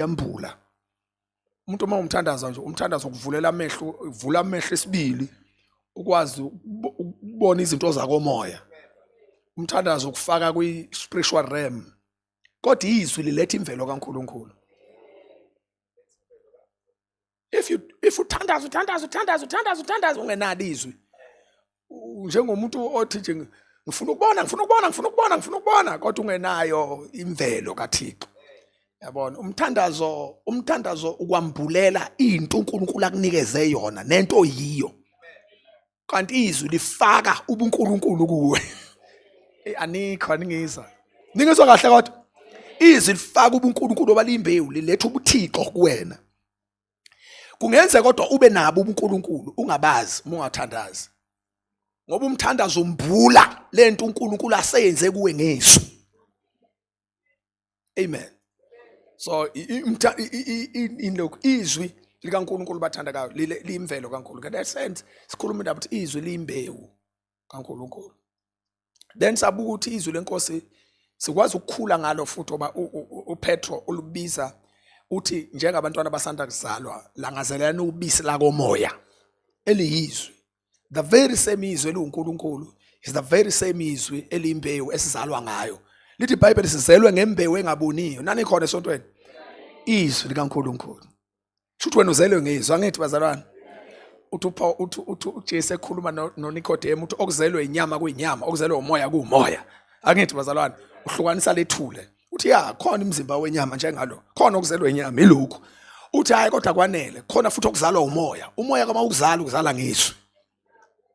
yambula. Umuntu uma umthandaza nje, umthandazo ukuvulela amehlo, uvula amehlo esibili ukwazi ukubona izinto zakomoya. Umthandazo ukufaka kwi-spiritual realm. Kodwa izwi liletha imvelo kaNkulunkulu. If uthandaza ungenalo izwi, njengomuntu othi nje ngifuna ukubona kodwa ungenayo imvelo kaThixo. Yabona, umthandazo ukwambulela into uNkulunkulu akunikeze yona nento yiyo. Kanti izwi lifaka ubuNkulunkulu kuwe. Anikho ningizwa. Ningizwa kahle kodwa izwi lifaka ubuNkulunkulu obalimbewu liletha ubuthixo kuwena. Kungenza kodwa ube nabo ubuNkulunkulu ungabazi uma ungathandazi. Ngoba umthandazo umbula lento uNkulunkulu aseyenze kuwe ngezwi. Amen. So izwi likaNkulunkulu bathandakayo liyimvelo kaNkulunkulu. In that sense sikhuluma indaba ukuthi izwi liyimbewu kaNkulunkulu. Then sabuka ukuthi izwi lenkosi sikwazi ukukhula ngalo futhi oba uPetro ulubiza uthi njengabantwana abasanda kuzalwa langazelelana ubisi la komoya eliyizwi. The very same izwi eliuNkulunkulu is the very same izwi elimbewu esizalwa ngayo. Lithi iBhayibheli sizelwe ngembewu engaboniyo. Nani khona esontweni? Izwi likaNkulunkulu. Shuthi wena uzelwe ngezwi, angithi bazalwane. Uthi uJesu ekhuluma noNikodemu uthi okuzelwe inyama kuyinyama, okuzelwe umoya kuumoya. Angithi bazalwane, uhlukanisa lethule. Uthi ya khona imizimba wenyama njengalo. Khona okuzelwe inyama ilokhu. Uthi hayi kodwa kwanele, khona futhi okuzalwa umoya. Umoya kama ukuzala ngezwi.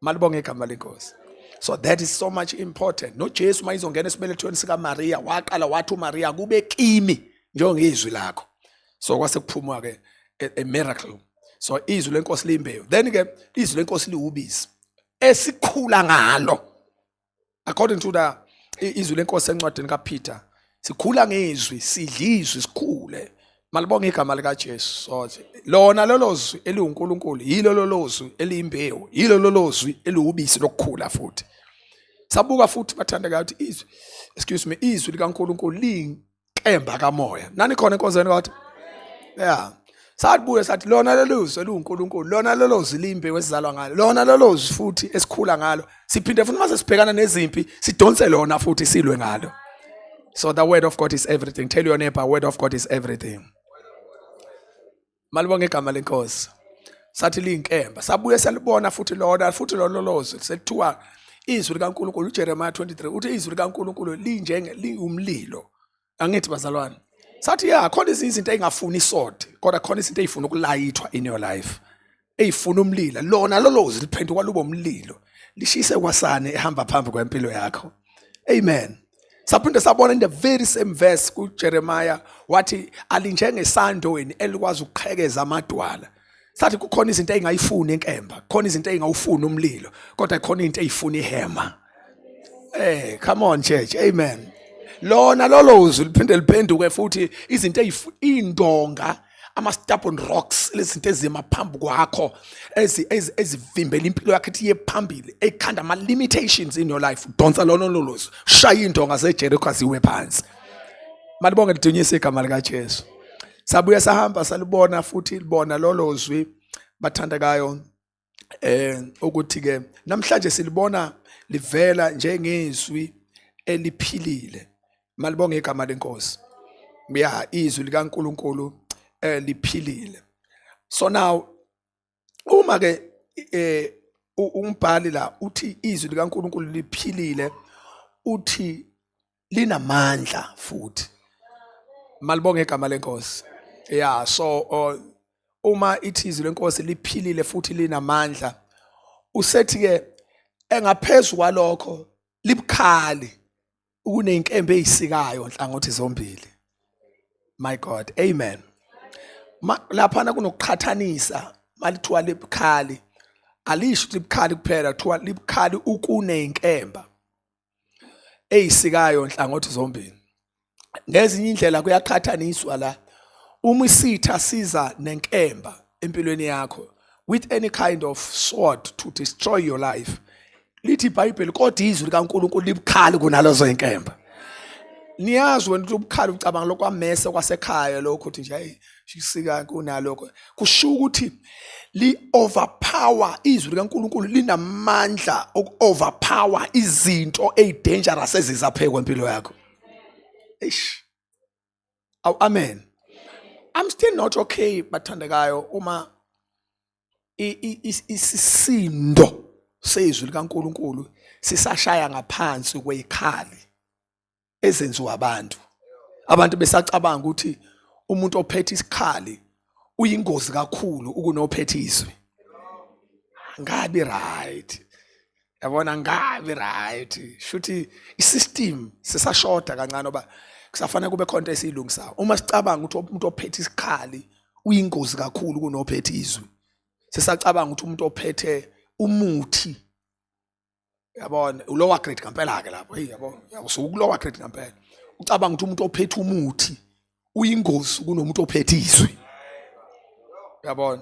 Malibonge igama lenkosi. So that is so much important. No Jesu mayizongena esibelethweni sika Maria waqala wathi uMaria kube kimi njengezwi lakho. So kwase kuphuma ke a miracle. So izwi lenkosi limbewu. Then ke izwi lenkosi liwubisi esikhula ngalo. According to the izwi lenkosi encwadini kaPeter, sikhula ngezwi, sidlizwe sikhule. Malibonge igama lika Jesu. So lona lolozwi eliuNkulunkulu, yilo lolozwi eliyimbewu, yilo lolozwi eliwubisi lokukhula futhi. Sabuka futhi bathandekayo ukuthi izwi likaNkulunkulu liyinkemba kamoya. Nani khona enkozweni kodwa? Yeah. Sabuye sathi lona lolozwi eliuNkulunkulu, lona lolozwi limbewu esizalwa ngalo, lona lolozwi futhi esikhula ngalo. Siphinde futhi mase sibhekana nezimpi, sidonse lona futhi silwe ngalo. So the word of God is everything. Tell your neighbor, word of God is everything. Malibonge igama lenkosi. Sathi liyinkemba. Sabuye salibona futhi lolo lozwi selithiwa izwi likaNkulunkulu. uJeremiah 23 uthi izwi likaNkulunkulu liyumlilo. Angithi bazalwane. Sathi ya khona izinto engafuni isode, kodwa khona izinto ezifuna ukulayithwa in your life. Ezifuna umlilo. Lona lolozwi liphenduka luba umlilo. Lishise kwasane ehamba phambi kwempilo yakho. Amen. Saphinde sabona in the very same verse kuJeremiah wathi alinjengesandweni elikwazi ukuqhekeza amadwala. Sathi kukhona izinto engayifuni enkemba, khona izinto engawufuni umlilo, kodwa khona into eyifuna ihema. Come on church. Amen. Lona lolozwi liphinde liphenduke futhi izinto indonga ama-stubborn rocks, lezinto ezima phambi kwakho ezivimbela impilo yakho ithi iye phambili, ekhanda ama-limitations in your life. Donsa lona lolozwi, shaya indonga zeJerikho ziwe phansi. Malibonge lidunyise igama likaJesu. Sabuya sahamba salibona futhi libona lolozwi bathandekayo ukuthi ke namhlanje silibona livela njengezwi eliphilile. Malibonge igama lenkosi. Ya izwi likaNkulunkulu liphilile. So now uma ke umbhali la uthi izwi likaNkulunkulu liphilile, uthi linamandla futhi. Malibonge igama lenkosi. Yeah, so uma ithi izwi lenkosi liphilile futhi linamandla, usethi ke engaphezulu kwalokho libukhali kunezinkembe ezisikayo nhlangothi zombili. My God. Amen. Lapha kunokuqhathanisa malithiwa libukhali, alisho libukhali kuphela, kuthiwa libukhali ukunezinkemba ezisikayo nhlangothi zombili. Ngezinye indlela kuyaqhathaniswa la, uma isitha siza nenkemba empilweni yakho with any kind of sword to destroy your life, lithi iBhayibheli kodwa izwi likaNkulunkulu libukhali kunalezo zinkemba. niyazi wena ukuthi ubukhali ucabanga lokwamese kwasekhaya lokho uthi nje hayi shisika kunalokho kusho ukuthi li overpower izwi likaNkuluNkulu linamandla overpower izinto dangerous ezizaphekwa empilo yakho. Eish. Amen. I'm still not okay bathandekayo uma isisindo sezwi likaNkuluNkulu sisashaya ngaphansi kweyikhali ezenziwa abantu besacabanga ukuthi umuntu ophethe isikhali uyingozi kakhulu ukunophethe izwi. Ngabe right. Yabona ngabe right. Shuthi isystem sisashoda kancane oba kusafanele kube khona esiyilungisayo. Uma sicabanga ukuthi umuntu ophethe isikhali uyingozi kakhulu kunophethe izwi. Sisacabanga ukuthi umuntu ophethe umuthi yabona ulower grade ngempela ke lapho hey yabo usukulower grade ngempela ucabanga ukuthi umuntu ophethe umuthi uyingozi kunomuntu ophethe izwi yabona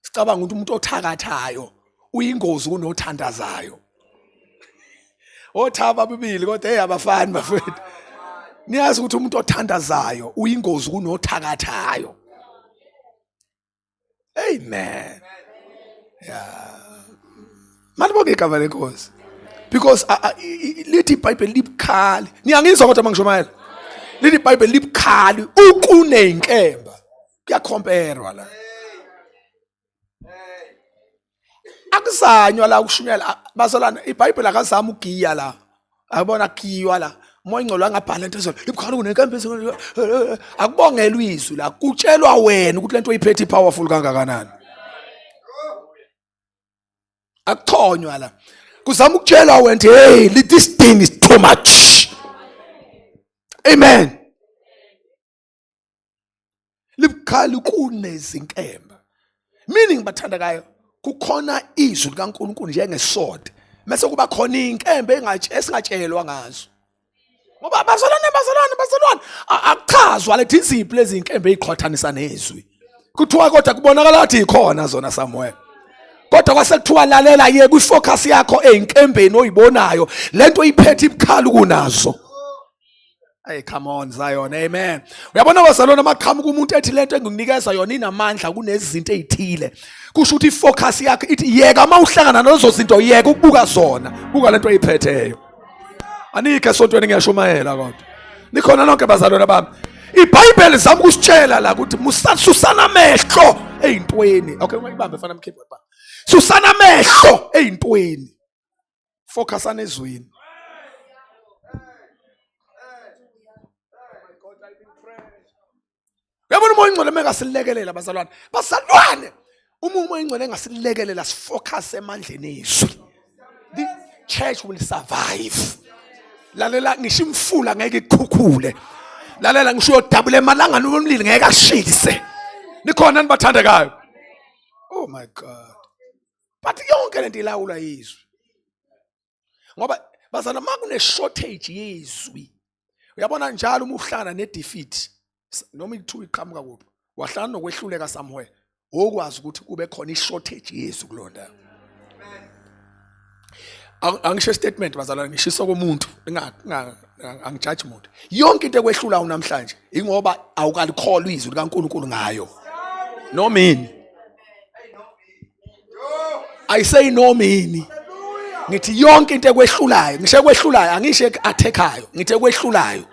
sicabanga ukuthi umuntu othakathayo uyingozi kunothandazayo othaba bibili kodwa hey abafani bafethu niyazi ukuthi umuntu othandazayo uyingozi kunothakathayo. Amen. Yeah. Maliboke igama lenkosi because lithi iBhayibheli libukhali niyangizwa kodwa mangishomayela lithi iBhayibheli libukhali ukunenkemba kuyakhomperwa la akuzanywa la ukushunyela bazalana iBhayibheli akazama ugiya la ayibona giywa la moya ingcolo angabhala into ezolo libukhali kunenkemba akubongelwa izwi la kutshelwa wena ukuthi lento oyiphethe powerful kangakanani akuthonywa la kuzama ukutshela wena hey this thing is too much. Amen. Libukhali kunezinkemba meaning bathandakayo kukhona izwi likaNkuluNkulu njengesword mase kuba khona inkemba esingatshelwa ngazo ngoba bazalwane akuchazwa lethi iziphi lezi inkemba eziqhathanisa nezwi kuthiwa kodwa kubonakala ukuthi ikhona zona somewhere kodwa kwasekuthiwa lalela yeke kwifocus yakho einkembeni oyibonayo lento iphethe ibukhali kunazo. Hey come on Zion. Amen. Uyabona bazalwane amaqhamuka umuntu ethi lento engikunikeza yona inamandla kunezinto ezithile kusho ukuthi ifocus yakho ithi yeka mawuhlangana nazo zinto yeka ukubuka zona buka lento oyiphetheyo anike esontweni ngiyashumayela kodwa nikhona lonke bazalwane bami iBhayibheli zama ukusitshela la ukuthi musasusana amehlo ezintweni. Okay ungayibambe fana mkeyboard ba susana amehlo ezintweni focusana ezweni. Yabona umoya ingcwele mengasilekelela bazalwane uma umoya ingcwele engasilekelela sifocus emandleni ezwi the church will survive. Lalela ngisho imfula ngeke ikukhukhule lalela ngisho yodabula emalangana omlili ngeke ashise nikhona nibathandekayo. Oh my God. But yonke lento ilawula izwi ngoba bazalwane makune shortage yezwi uyabona njalo uma uhlangana nedefeat noma ithuba iqhamuka kuphi wahlala nokwehluleka somewhere okwazi ukuthi kube khona ishortage yezwi kulonda. Angisho statement bazalwane ngishiso komuntu angijudge umuntu yonke into ekwehlula namhlanje ingoba awukalikholwa izwi likaNkuluNkulu ngayo. No mean I say no mean ngithi yonke into ekwehlulayo ngisho ekwehlulayo angisho ekathekayo ngithi ekwehlulayo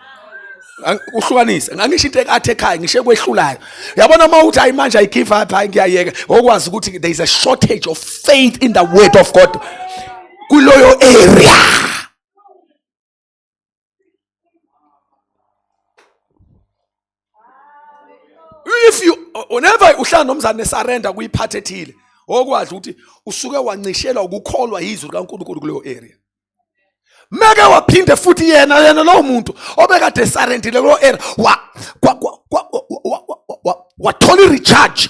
uhlukanise ngangisho into ekathekayo ngisho ekwehlulayo yabona mawuthi hayi manje I give up hayi ngiyayeka okwazi ukuthi there is a shortage of faith in the word of God kuloyo area. If you whenever uhlala nomzane surrender kuyiphathe ethile okwazi ukuthi usuke wancishelwa ukukholwa izwi likaNkuluNkulu kuleyo area meke waphinde futhi yena lo muntu obekade surrendile kuleyo area wa totally recharge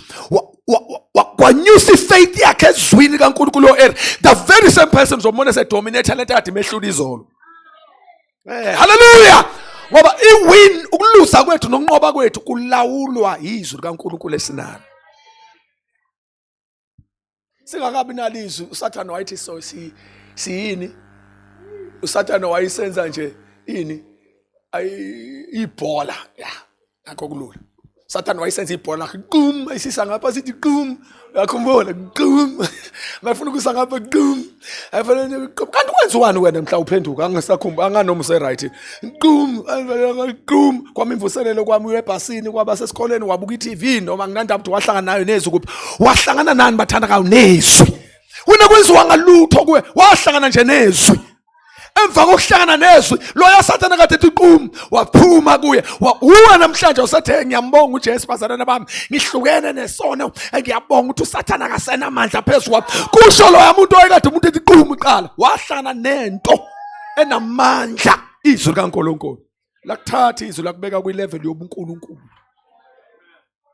kwanyusa faith yakhe ezwini kaNkuluNkulu kuleyo area the very same person zomona sedominate lento kade mehlula izolo. Hallelujah. Ngoba iwin ukulusa kwethu nokunqoba kwethu kulawulwa izwi likaNkuluNkulu esinalo. Singakabi nalizwi uSathane wayithi so siyini uSathane wayisenza nje ini ibhola ya akho kulula. Sathane wayisenza ibhola qum ayisisa ngapha sithi qum yakhumbula qum ngafuna ukusa ngapha qum afanele kanti kwenziwani wena mhla uphenduka angisakhumba anganomse right qum kwami imvuselelo kwami uyebhasini kwaba sesikoleni wabuka iTV noma nginandaba ukuthi wahlangana nayo nezwi kuphi wahlangana nani bathanda kawo nezwi wena kwenziwa ngalutho kuwe wahlangana nje nezwi emva kokuhlangana nezwi loya Sathane kade ethi qum waphuma kuye uwa namhlanje usathe ngiyambonga uJesu bazalwane bami ngihlukene nesono ngiyabonga ukuthi uSathane akasenamandla phezulu kusho loya umuntu oyekade umuntu ethi qum uqala wahlangana nento enamandla izwi likaNkulunkulu lakuthatha izwi lakubeka kwi-level yobuNkulunkulu.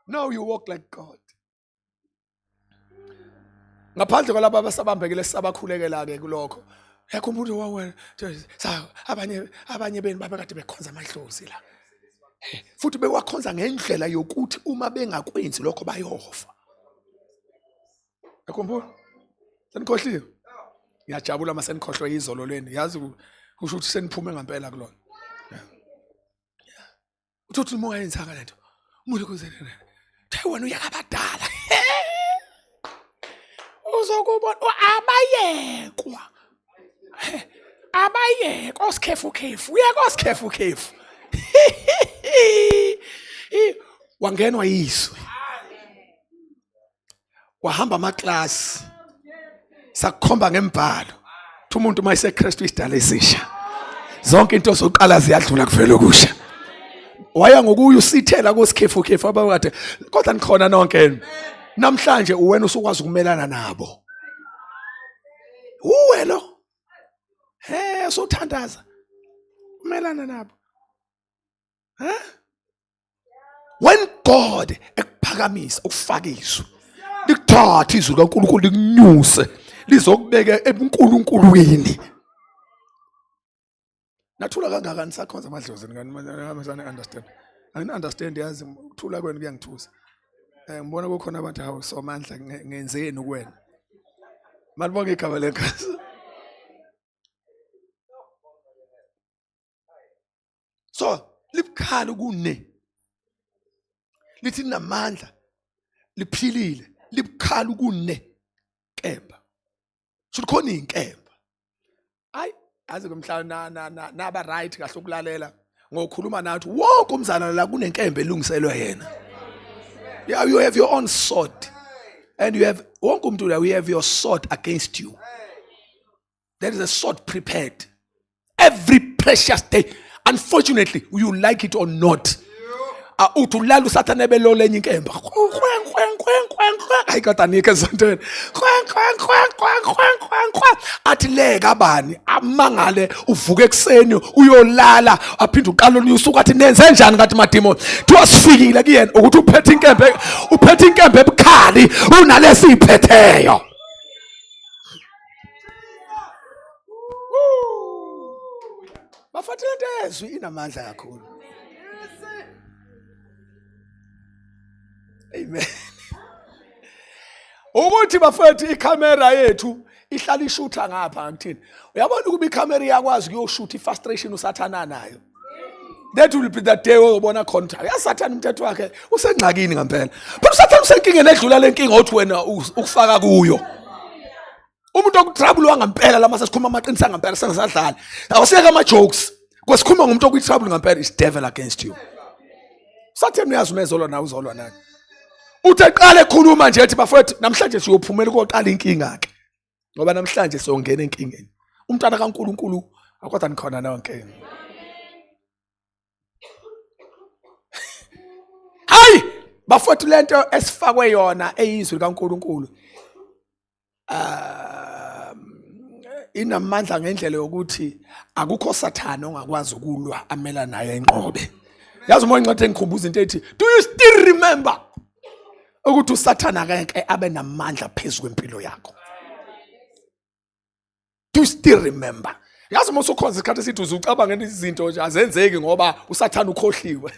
Now you walk like God. Ngaphandle kwalabo abasabambekile sisabakhulekela ke kulokho yakho umuntu wawena abanye beni babekade bekhonza amadlozi la futhi bewakhonza ngendlela yokuthi uma bengakwenzi lokho bayofa. Yakhumbula senikhohliwe ngiyajabula uma senikhohlwe izolo leni yazi kusho ukuthi seniphume ngempela kulona uthi uma ungayenza lento umuntu kuzenene wena uyakabadala uzokubona abayekwa osikhefu uyeka osikhefu wangenwa yizwi wahamba amaklasi sakukhomba ngembhalo ukuthi umuntu mayise Kristu isidala esisha zonke into zoqala ziyadlula kuvela okusha waya ngokuya usithela kosikhefu abakade kodwa nikhona nonke namhlanje uwena usukwazi ukumelana nabo uwe lo sothandaza umelana nabo when God ekuphakamisa ukufaka izwi likuthatha izwi kaNkulunkulu likunyuse lizokubeka ebuNkulunkulwini nathula kangaka nisakhonza amadlozi understand understand yazi ukuthula kwenu kuyangithusa ngibona kukhona abantu hawo somandla ngenzeni kuwena malibonke igama lenkosi. So libukhala kune lithi namandla liphilile libukhala kune kemba sikhona inkemba ayi azi ngomhla naba right kahle ukulalela ngokukhuluma nathi wonke umzana la kunenkemba elungiselwe yena. Yeah, you have your own sword and you have wonke umuntu la we have your sword against you. There is a sword prepared every precious day. Unfortunately, you like it or not. Utulala uSathane belole enye inkemba. Ayikatanike esontweni. Athi leka bani amangale uvuke ekseni uyolala aphinde uqala usuku athi nenze njani kathi madimoni. Thiwa sifikile kuyena ukuthi uphethe inkemba ebukhali unalesi iphetheyo. Bafathi lento ezwi inamandla kakhulu. Amen. Ukuthi bafathi ikhamera yethu ihlala ishutha ngapha ngithini. Uyabona ukuba ikhamera iyakwazi ukuyoshuta ifrustration uSathane nayo. That will be the day obona khona. Yasathane umthetho wakhe usengxakini ngempela. But uSathane usenkingeni edlula lenkinga othi wena ukufaka kuyo. Umuntu okutrouble wangempela lama sesikhuluma amaqinisa ngempela sengisadlala. Awuseka ama jokes. Kwesikhuluma ngomuntu okutrouble ngempela is devil against you. Sathane uyazi umezolwa nawe uzolwa naye. Uthe qala ekhuluma nje ethi bafowethu namhlanje siyophumela koqala inkinga ke. Ngoba namhlanje siyongena enkingeni. Umntana kaNkulunkulu akodwa nikhona nonke. Hayi bafowethu lento esifakwe yona eyizwi kaNkulunkulu. Inamandla ngendlela yokuthi akukho Sathane ongakwazi ukulwa amela naye enqobe. Yazi umoya incwadi engikhumbuza into ethi do you still remember ukuthi uSathane akeke abe namandla phezulu kwempilo yakho. Do you still remember? Yazi uma usukhonza isikhathi esithi uzucabanga izinto nje azenzeki ngoba uSathane ukhohliwe.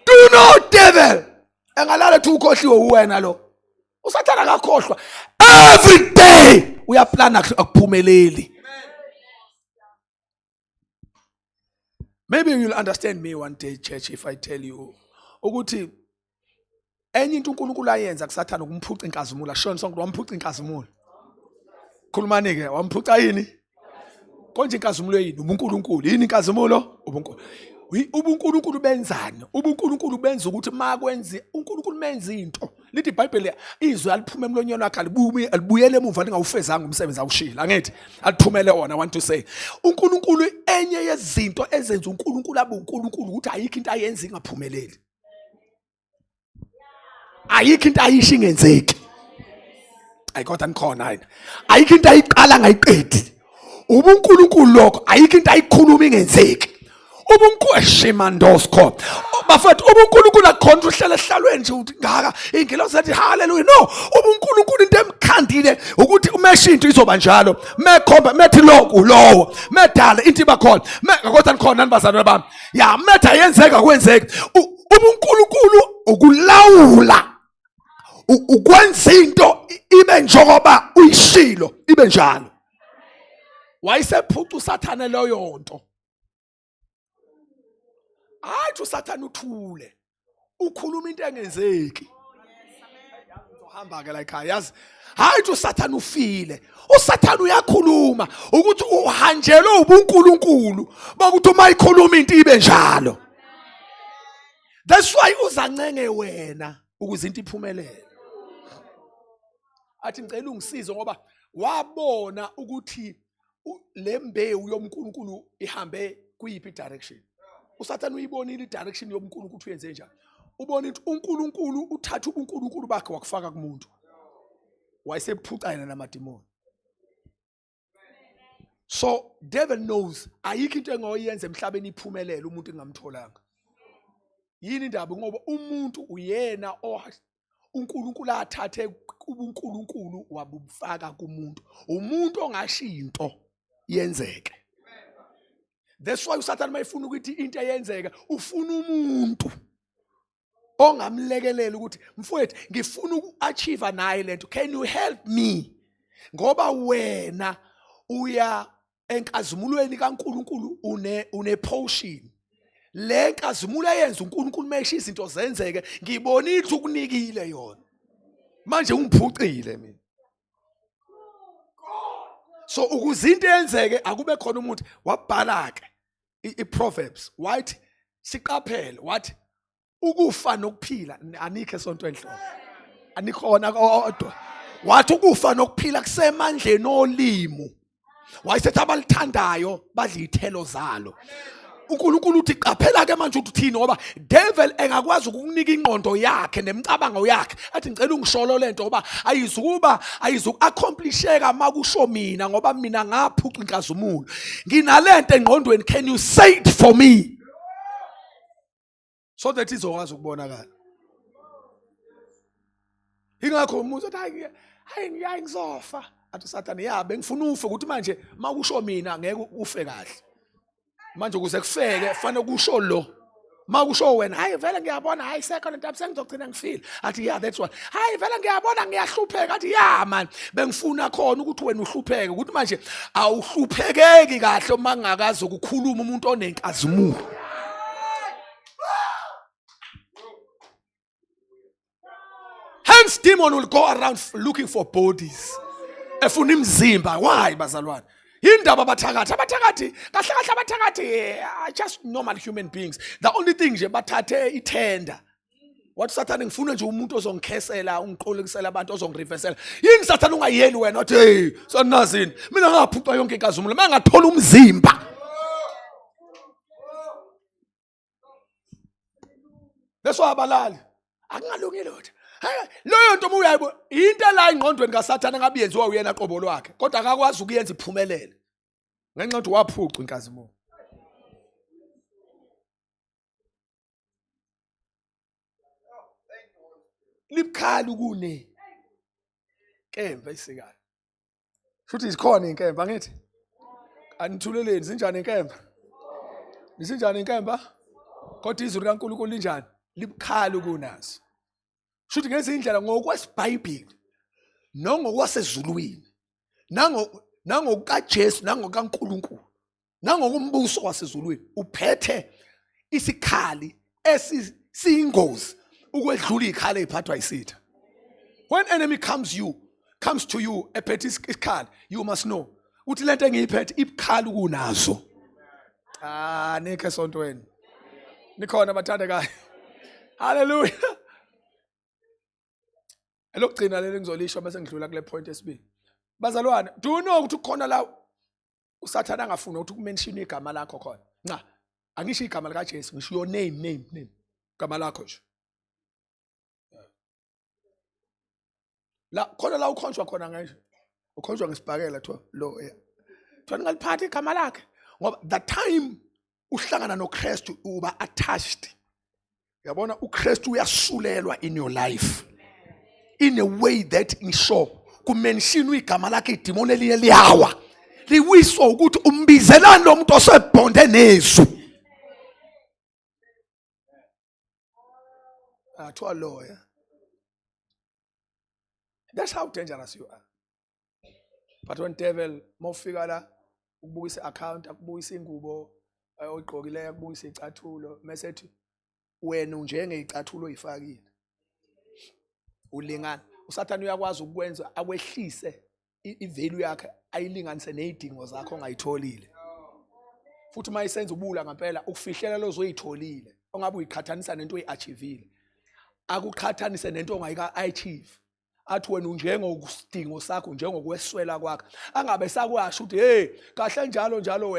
Do you know devil engalala ethi ukhohliwe uwena lo. uSathane akakhohlwa every day uyaplana akuphumeleli. Maybe you'll understand me one day, church, if I tell you ukuthi enye into uNkulunkulu ayenza kusathana ukumphuca inkazumulo. Shona sonke wamphuca inkazumulo. Khulumani ke wamphuca yini? Konje inkazimulo yini? UbuNkulunkulu. Yini inkazimulo? UbuNkulunkulu. UbuNkulunkulu benzani? UbuNkulunkulu benza ukuthi makwenzi uNkulunkulu menza into. Lithi iBhayibheli izwi aliphuma emlonyeni wakhe alibuyele emuva lingawufezanga umsebenzi awushila. Angithi alithumele wona. I want to say uNkulunkulu enye yezinto ezenza uNkulunkulu abe uNkulunkulu ukuthi ayikho into ayenza ingaphumeleli. Ayikho into ayisho ingenzeki. Ayikho nikhona yini. Ayikho into ayiqala ngayiqedi. UbuNkulunkulu lokho ayikho into ayikhuluma ingenzeki. Ubunkweshimandosko bafethu ubuNkulunkulu akhona uhlala ehlalweni nje uthi ngaka ingilosi ethi haleluya. No, ubuNkulunkulu into emkhandile ukuthi umesha into izoba njalo. Mekhomba methi lowo medala into iba khona. Kodwa nikhona nibazalwane bami. Ya metha yenzeka kwenzeke. UbuNkulunkulu ukulawula ukwenza into ibe njengoba uyishilo ibe njalo. Wayesephuca uSathane leyo nto. Hayi uSathane uthule. Ukhuluma into engenzeki. Uzohamba ke la ekhaya yazi. Hayi uSathane ufile. USathane uyakhuluma ukuthi uhanjelwe ubuNkulunkulu bokuthi uma ikhuluma into ibe njalo. That's why uzancenge wena ukuze into iphumelele. Athi ngicela ungisize ngoba wabona ukuthi le mbewu yoMkulunkulu ihambe kuyiphi direction. USathane uyibonile idirection yoMkulunkulu ukuthi uyenze njani. Ubona ukuthi uNkulunkulu uthatha ubuNkulunkulu bakhe wakufaka kumuntu. Wayesephuca yena namadimoni. So devil knows ayikho into engoyenza emhlabeni iphumelele umuntu engamtholanga. Yini indaba ngoba umuntu uyena uNkulunkulu athathe ubuNkulunkulu wabufaka kumuntu. Umuntu ongashinto yenzeke. That's why uSathane mayifuna ukuthi into eyenzeka ufuna umuntu ongamlekelela ukuthi mfowethu ngifuna ukuachieve naye lento. Can you help me? Ngoba wena uya enkazimulweni kaNkulunkulu une potion. Le nkazimulo eyenza uNkulunkulu mesha izinto zenzeke. Ngibonile ukunikile yona. Manje ungiphucile mina. So ukuze into yenzeke akube khona umuntu wabhala ke iProverbs wathi siqaphele wathi ukufa nokuphila anikho esonto enhloko. Anikhona kodwa. Wathi ukufa nokuphila kusemandleni olimo. Wayesethi abalithandayo badla izithelo zalo. uNkulunkulu uthi qaphela ke manje uthini ngoba devil engakwazi ukukunika ingqondo yakhe nemicabango yakhe athi ngicela ungisholo lento ngoba ayizuku-accomplisheka makusho mina ngoba mina ngaphuca inkazumulo nginalento engqondweni. Can you say it for me so that izokwazi ukubonakala? Ingakho umuntu uthi hayi ngizofa. Athi uSathane yabe ngifuna ufe ukuthi manje makusho mina ngeke ufe kahle. Manje ukuze kufeke fanele kusho lo. Makusho wena hayi vele ngiyabona hayi second time sengizogcina ngifile. Athi yeah that's what. Hayi vele ngiyabona ngiyahlupheka. Athi yeah man bengifuna khona ukuthi wena uhlupheke ukuthi manje awuhluphekeki kahle uma ngakazi ukukhuluma umuntu onenkazimulo. Hence demon will go around looking for bodies. Efuna imizimba. Why bazalwane? Indaba abathakathi kahle abathakathi are just normal human beings. The only thing nje bathathe ithenda. What Sathane ngifuna nje umuntu ozongikhesela ungiqolekisela abantu ozongireversela. Yini Sathane ungayeli wena uthi hey sanazini mina ngaphuca yonke inkazumulo mangathola umzimba. Leswa abalali akungalungile lutho. Loyo nto uyayibo into la ingqondweni kaSathane ngabiyenziwa uyena qobo lwakhe kodwa akakwazi ukuyenza iphumelele ngenxa ukuthi waphuca inkazimulo. Libukhali kune kemva isikayo futhi izikhona inkemba ngithi anithuleleni sinjani inkemba nisinjani inkemba kodwa izwi likaNkulunkulu linjani libukhali kunazo. Shuthi ngezindlela ngokwesiBhayibheli nongokwasezulwini nangokukaJesu nangokaNkulunkulu nangokumbuso wasezulwini uphethe isikhali esiyingozi ukwedlula izikhali eziphathwa isitha. When enemy comes to you ephethe isikhali, you must know uthi lento engiyiphethe ibukhali kunazo. Nikhe esontweni. Nikhona abathandekayo. Hallelujah. Elokugcina leli ngizolisho bese ngidlula kule point esibili. Bazalwane, do you know ukuthi khona la usathana angafuna ukuthi kumention igama lakho khona? Cha, angisho igama lika Jesu, ngisho your name. Igama lakho nje. La khona la ukhonjwa khona ngisho. Ukhonjwa ngesibhakela lo Thwa ngaliphatha igama lakhe. Ngoba the time uhlangana noKristu uba attached. Yabona uKristu uyasulelwa in your life. In a way that insure kumention igama lakhe idemon eliye liyawa. Liwiswa ukuthi umbizelani lo muntu osebhonde nezwi. To a lawyer. That's how dangerous you are. But when devil mawufika la ukubuyisa account akubuyisa ingubo oyigqokileyo akubuyisa icathulo mesethi wena njenge icathulo oyifakile ulingana usathana uyakwazi ukwenza akwehlise ivalue yakhe ayilinganise nezidingo zakho ongayitholile futhi mayisenza ubula ngempela ukufihlela lozoyitholile ongabe uyiqhathanisa nento oyiachievile akuqhathanise nento ongayika achieve athi wena njengokusidingo sakho njengokweswela kwakho angabe sakwasho ukuthi hey kahle njalo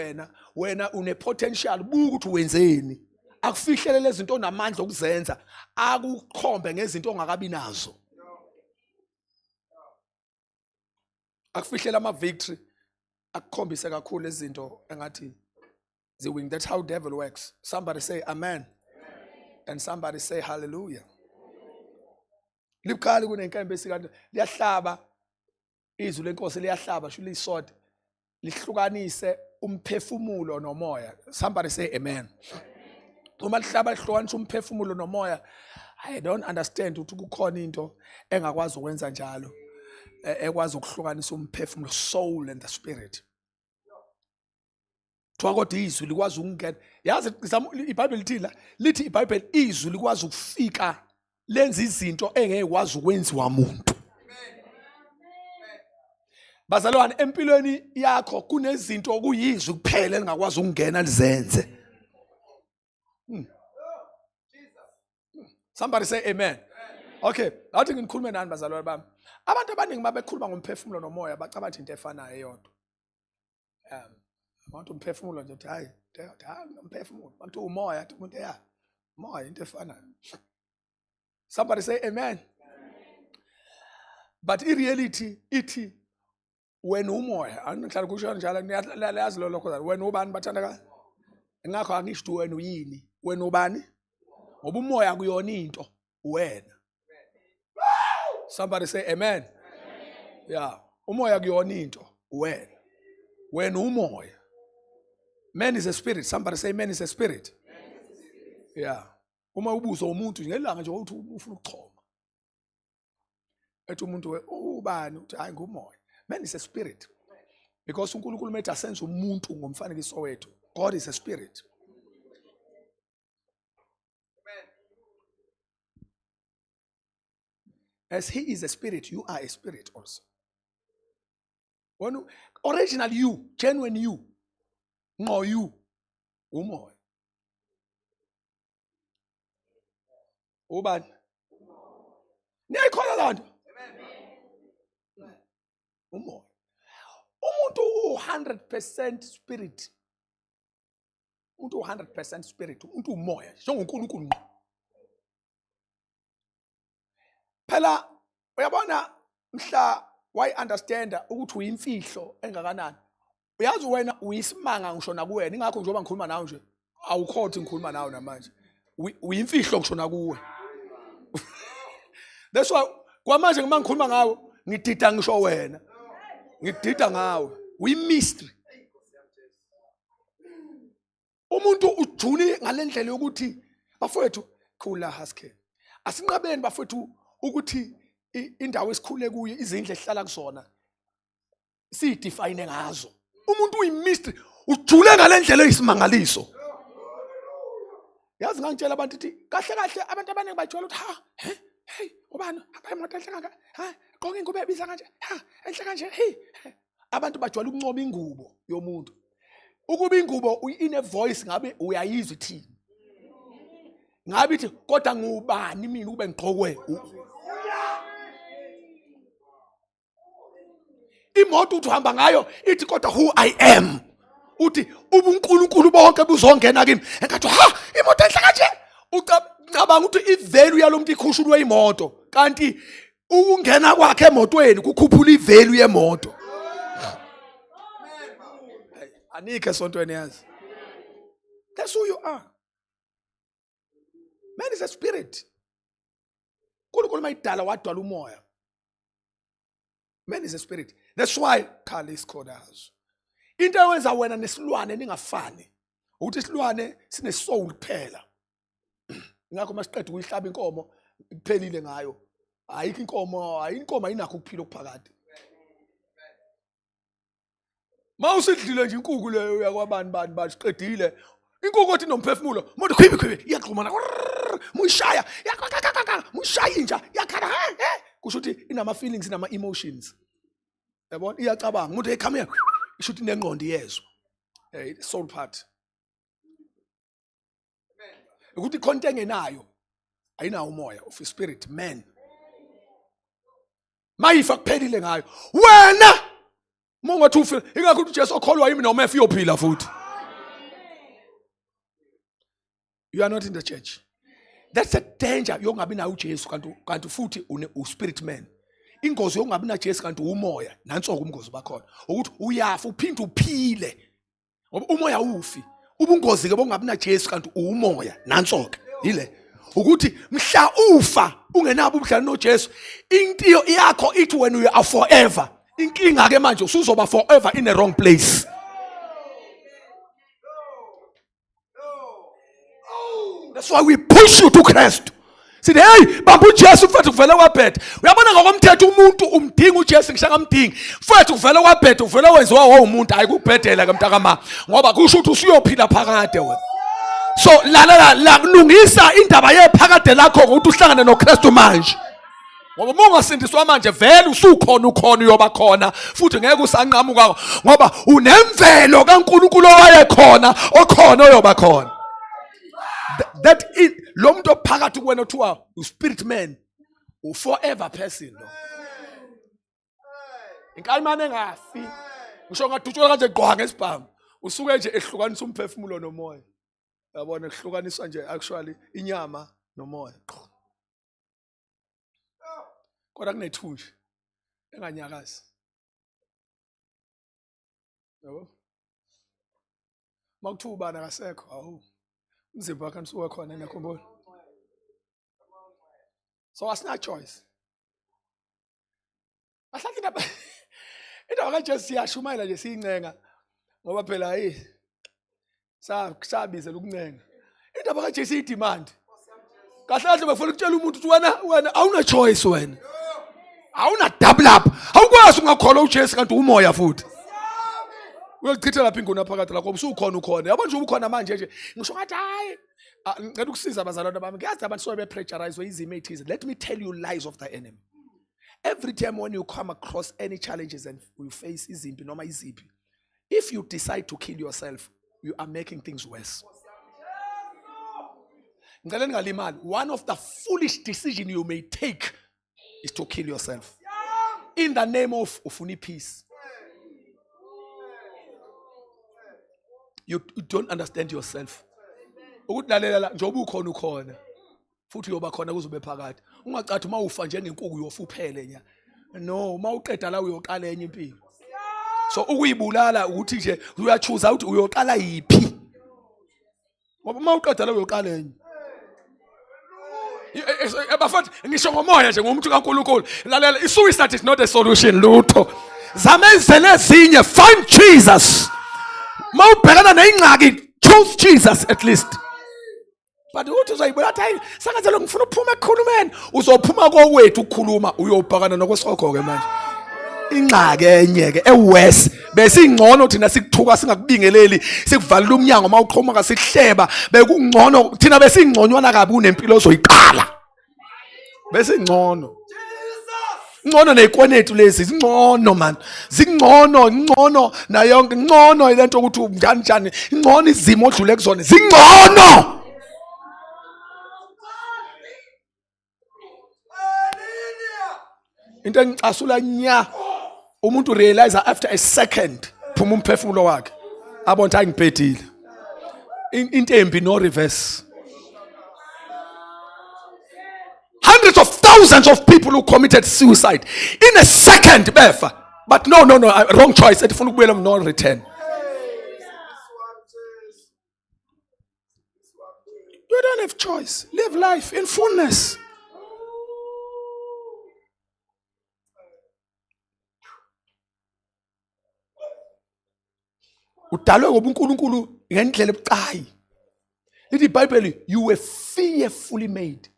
wena une potential buka ukuthi wenzeni akufihlele lezi zinto onamandla okuzenza akukhombe ngezinto ongakabi nazo akufihlela ama victory akukhombise kakhulu izinto engathi ziwing. That's how devil works. Somebody say amen. And somebody say hallelujah. Libukhali kunenkembe esikanti liyahlaba izwi lenkosi liyahlaba sho lisod lihlukanise umphefumulo nomoya. Somebody say amen. Uma lihlaba lihlukanisa umphefumulo nomoya, I don't understand ukuthi kukhona into engakwazi ukwenza njalo ekwazi ukuhlukanisa umphefumulo, soul and the spirit. Kodwa izwi likwazi ukungena. Yazi iBhayibheli lithi iBhayibheli izwi likwazi ukufika lenza izinto engekwazi ukwenziwa umuntu. Bazalwane empilweni yakho kunezinto okuyizwi kuphela engakwazi ukungena lizenze. Somebody say amen. Okay, awuthi ngikhulume nani bazalwane bami. Abantu abaningi babekhuluma ngomphefumulo nomoya bacabanga into efanayo eyodwa. Abantu umphefumulo nje uthi hayi umphefumulo abantu umoya athi umuntu moya into efanayo. Somebody say amen. But in reality ithi wena umoya angihlala kusho njalo niyazi lo lokho wena ubani bathandeka ngakho angisho wena uyini wena ubani ngoba umoya kuyona into wena. Somebody say amen. Yeah, umoya kuyona into wena umoya. Man is a spirit. Somebody say man is a spirit. Yeah. Uma ubuzo umuntu ngelanga nje uthi ufuna ukuchoma. Ethi umuntu ubani uthi hayi ngumoya. Man is a spirit. Because uNkulunkulu methu asenze umuntu ngomfanekiso wethu. God is a spirit. As he is a spirit, you are a spirit also. When original you, genuine you, no you, umoya. Ubani? Niyayikholwa lonto? Umoya. Umuntu 100% spirit. Umuntu 100% spirit, umuntu umoya, njengoNkulunkulu. Phela uyabona mhla why understand ukuthi uyimfihlo engakanani. Uyazi wena uyisimanga ngisho na kuwena ingakho njengoba ngikhuluma nawe nje awukhothi ngikhuluma nawe namanje. Uyimfihlo ngisho na kuwe. That's why kwamanje ngima ngikhuluma ngawe ngidida ngisho wena. Ngidida ngawe. Uyimystery. Umuntu ujuni ngalendlela yokuthi bafowethu khula haske. Asinqabeni bafowethu ukuthi indawo esikhule kuyo izindle ehlala kuzona si define ngazo. Umuntu uyimystery ujule ngalendlela eyisimangaliso. Yazi ngangitshela abantu ukuthi kahle kahle abantu abaningi bajwayela ukuthi hey ubani hamba imoto enhle kangaka gqoka ingubo ebiza kanje enhle kanje abantu bajwayela ukuncoba ingubo yomuntu. Ukuba ingubo ine voice ngabe uyayizwa ithini. Ngabe ithi kodwa ngubani mina ube ngigqokwe. Imoto uthi uhamba ngayo ithi kodwa who I am. Uthi ubuNkulunkulu bonke buzongena kimi. Engathi imoto enhle kanje. Ucabanga ukuthi ivalue yalomuntu ikhushulwe imoto kanti ukungena kwakhe emotweni kukhuphula ivalue yemoto. Anike sontweni yazi. That's who you are. Man is a spirit. UNkulunkulu mayidala wadala umoya. Man is a spirit. That's why Kali is called us. Into eyenza wena nesilwane ningafani ukuthi isilwane sine soul kuphela. Ngakho masiqeda ukuyihlaba inkomo kuphelile ngayo. Ayikho inkomo ayinakho ukuphila okuphakade. Mawusidlile nje inkukhu leyo yakwabani basiqedile. Inkukhu othi nomphefumulo, umuntu khwibi iyaqhumana. Muyishaya, muyishaya inja, yakhala kusho ukuthi inama feelings inama emotions. Yabona iyacabanga umuntu hey come here. Isho ukuthi nengqondo yezwa. Soul part. Ukuthi konke engenayo ayinawo umoya of spirit man. Mayifa kuphelile ngayo. Wena mongathi ufile ingakho uJesu okholwa yimi noma efe uyophila futhi. You are not in the church. That's a danger yokungabi nayo uJesu kanti futhi spirit man. Ingozi yokungabi na Jesu kanti umoya nansoko umngozi bakhona ukuthi uyafa uphinda uphile ngoba umoya ufi ubungozi ke bokungabi na Jesu kanti umoya nansoko yile ukuthi mhla ufa ungenabo ubudlane noJesu impilo yakho ithi when you are forever inkinga ke manje usuzoba forever in a wrong place. That's why we push you to Christ. Sithi hey bambu Jesu mfethu kuvela kwabhethe. Uyabona ngokomthetho umuntu umdinga uJesu ngishaka mdingi. Mfethu kuvela kwabhethe uvela wenziwa umuntu hayi kubhedela kamntaka ma. Ngoba kusho ukuthi usuyophila phakade wena. So la kulungisa indaba yephakade lakho ukuthi uhlangane noKristu manje. Ngoba mongasindiswa manje vele usukhona uyoba khona futhi ngeke usanqamuka ngoba unemvelo kaNkulunkulu owayekhona okhona oyoba khona. That is lo muntu ophakathi kuwena othiwa spirit man u forever person lo. Inkalimane engafi. Ngisho ngadutshwa kanje gqwa ngesibhamu. Usuke nje ehlukanisa umphefumulo nomoya. Yabona ehlukaniswa nje actually inyama nomoya. Kodwa kunethunje enganyakazi. Yabo. Makuthuba nakasekho awu. Umzimba wakhe usuke khona nakhumbula. So asina choice. Ahlathi indaba kaJesu siyashumayela nje siyincenga ngoba phela hey sabizela ukuncenga. Indaba kaJesu idemand. Kahle kahle bafuna ukutshela umuntu ukuthi wena awuna choice wena. Awuna double up. Awukwazi ungakholwa uJesu kanti umoya futhi. Uyochitha lapha ingona phakathi lakho usukhona ukhona. Yabona nje ubukhona manje nje. Ngisho ngathi hayi ngicela ukusiza abazalwane bami. Ngiyazi abantu sobe bepressurize izimo ethize. Let me tell you lies of the enemy. Every time when you come across any challenges and you face izimpi noma iziphi, if you decide to kill yourself, you are making things worse. Ngicela ningalimali. One of the foolish decisions you may take is to kill yourself. In the name of ufuni peace. You don't understand yourself. Ukudlalela njengoba ukhona ukhona. Futhi uyoba khona kuzobe phakathi. Ungacathi uma ufa njengenkukhu uyofa uphele nya. No, mawuqeda la uyoqala enye impilo. So ukuyibulala ukuthi nje uyachoose ukuthi uyoqala yipi. Ngoba mawuqeda la uyoqala enye. Abafati ngisho ngomoya nje ngomuntu kaNkulunkulu. Lalela i-suicide is not a solution lutho. Zamenzele ezinye find Jesus. Mawubhekana neingxaki choose Jesus at least. But uthi uzayibona hayi sangathelo ngifuna ukuphuma ekukhulumeni uzophuma kowethu ukukhuluma uyobhakana nokwesokho ke manje. ingxaki enye ke ewest bese ingcono thina sikuthuka singakubingeleli sikuvalela umnyango mawuqhoma sihleba bekungcono thina bese ingconywana kabi kunempilo ozoyiqala bese ingcono ngcono nezikwenetu lezi zingcono man zingcono na yonke ngcono ilento ukuthi njani ingcono izimo odlule kuzona zingcono into engicasula nya umuntu realize after a second phuma umphefumulo wakhe abona ukuthi ngibhedile into embi no reverse. Hundreds of thousands of people who committed suicide in a second befa but no wrong choice etifuna ukubuyela no return. You don't have choice. Live life in fullness. Udalwe ngoba uNkulunkulu ngendlela ebucayi. Lithi iBhayibheli you were fearfully made.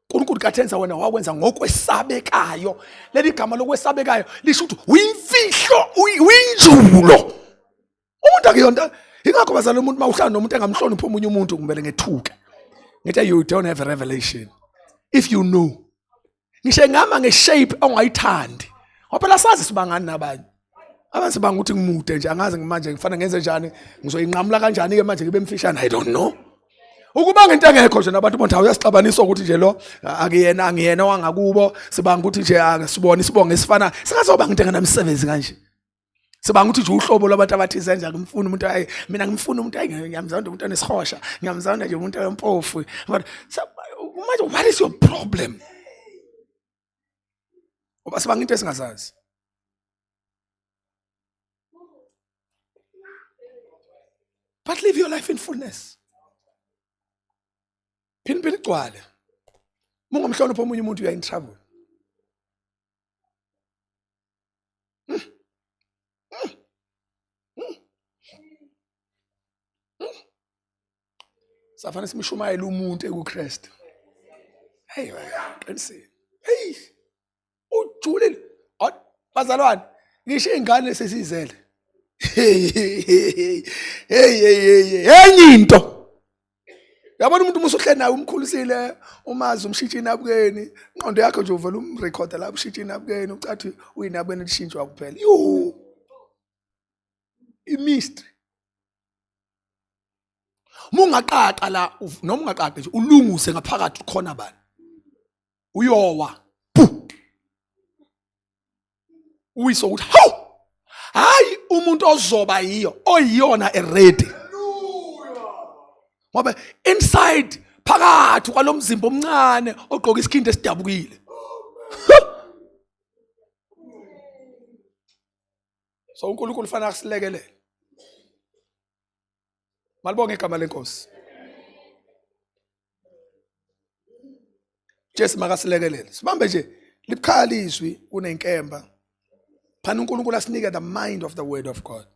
uNkulunkulu kathenza wena wakwenza ngokwesabekayo. Leli gama lokwesabekayo lisho ukuthi uyimfihlo uyinjulo. Umuntu akuyonto ingakho bazala umuntu mawuhlala nomuntu engamhloniphi omunye umuntu kumele ngethuke. Ngithi you don't have a revelation. If you know. Ngisho ngama ngeshape ongayithandi. Ngoba sazi sibangani nabanye. Abantu banga ukuthi ngimude nje angazi manje ngifana ngenze njani ngizoyinqamula kanjani ke manje ngibe mfishane I don't know. Ukuba ngento engekho nje nabantu bonke uyasixabanisa ukuthi nje lo angiyena wangakubo sibanga ukuthi nje sibone isibongo esifana singazoba ngento engenamsebenzi kanje. Sibanga ukuthi nje uhlobo lwabantu abathi senza ngimfuna umuntu hayi mina ngimfuna umuntu hayi ngiyamzonda umuntu onesihosha ngiyamzonda nje umuntu ompofu. But manje what is your problem? Oba sibanga into esingazazi. But live your life in fullness. Phinde igcwale. Mungomhlonipha omunye umuntu uya in trouble. Safana simishumayela umuntu ekuKristu. Hey, qinisile. Hey. Ujulile. Bazalwane, ngisho ingane sesizele. Hey enye into. Yabona umuntu musuhle nawe umkhulisile umazi umshitshi inabukeni ingqondo yakho nje uvela umrecorder la umshitshi inabukeni ucathi uyinabukeni lishintshwa kuphela. Imistry. Mungaqaqa la noma ungaqaqe nje ulunguse ngaphakathi khona bani. Uyowa. Uyiso ukuthi hawu hayi umuntu ozoba yiyo oyiyona ready. Ngoba inside phakathi kwalomzimba omncane ogqoka isikhindi esidabukile. So uNkulunkulu ufana akusilekelele. Malibonge igama lenkosi. Jesu makasilekelele. Sibambe nje libukhali izwi kunenkemba. Phana uNkulunkulu asinike the mind of the word of God.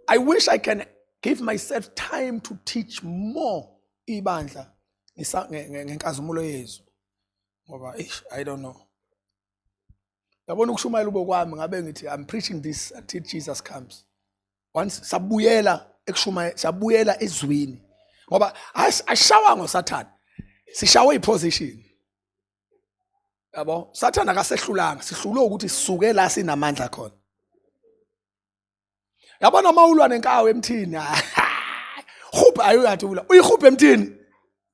I wish I can give myself time to teach more ibandla ngenkazimulo yezwi. Ngoba I don't know. Yabona ukushumayela ube kwami ngabe ngithi I'm preaching this until Jesus comes. Once sabuyela ekushumaya sabuyela ezwini. Ngoba ashawa ngoSathane. Sishawe iposition. Yabo Sathane akasehlulanga sihlulwe ukuthi sisuke la sinamandla khona. Yabona mawulwa nenkawo emthini. Khupha ayoyathi ula. Uyikhuphe emthini.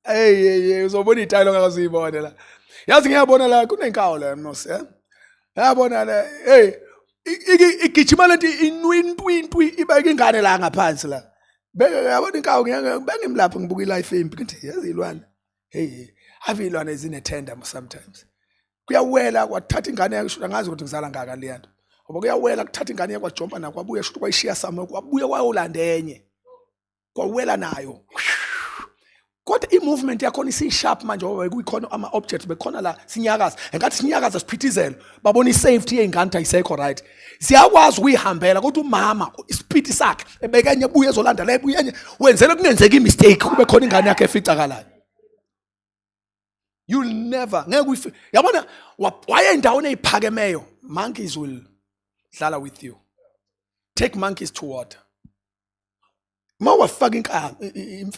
Hey uzobona itayilo ngakazibona la. Yazi ngiyabona la kunenkawo la mos yabona la hey igijima lento inwintwintwi ibeke ingane la ngaphansi la. Yabona inkawo ngiyangimlapha ngibuka ilife embi ngithi yazi ilwana. Hey have ilwana ezinethenda sometimes. Kuyawela kwathatha ingane yakhe shuthi angazi ukuthi ngizala ngaka le nto. Ngoba kuyawela kuthatha ingane yakhe kwajompa nakho kwabuya shuthi kwayishiya sama kwabuya kwayolanda enye. Kwawela nayo. Kodwa i-movement yakhona isi-sharp manje ngoba kuyikhona ama-objects bekhona la sinyakaza. Engathi sinyakaza siphithizela babona i-safety yey'ngane ukuthi ayisekho right. Siyakwazi ukuyihambela kodwa umama ispeed sakhe ebeka enye ebuye ezolanda la ebuye enye wenzele kungenzeka i-mistake kube khona ingane yakhe eficakalayo. You'll never. Yabona waye endaweni eziphakemeyo. Monkeys will dlala with you. Take monkeys to water. Mawafaka inkawu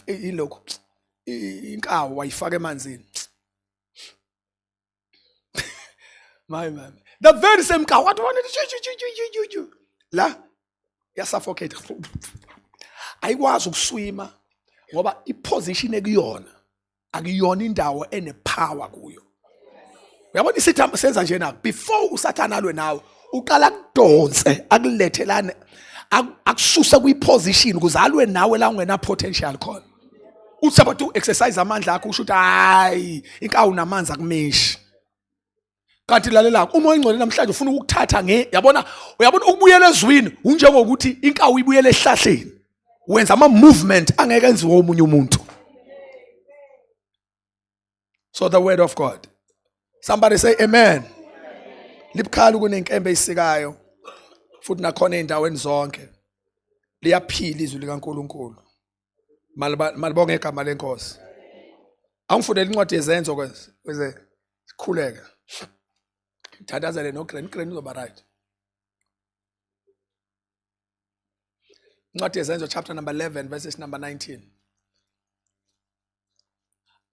ilokho. Inkawu wayifaka emanzini. My man. The very same cow. What wanted to la yasuffocate. Ayikwazi ukuswima ngoba iposition ekuyona akuyona indawo enepower kuyo. Uyabona isithambo senza nje na before usathana alwe nawe uqala kudonse akulethelane akususa kwiposition ukuze alwe nawe la ungena potential khona. Uthaba to exercise amandla akho usho ukuthi hayi inkawu namanzi akumeshi. Kanti lalela uma ingcwele namhlanje ufuna ukuthatha uyabona ukubuyela ezwini unjengokuthi inkawu ibuyele ehlahleni. Wenza ama movement angeke enziwe omunye umuntu. So the word of God. Somebody say amen. Libukhala kunenkembe isikayo. Futhi nakhona endaweni zonke. Liyaphila izwi likaNkuluNkulu. Malibonge igama lenkosi. Angifundele incwadi yezenzo kweze sikhuleka. Thathazele no Green uzoba right. Incwadi yezenzo chapter number 11 verses number 19.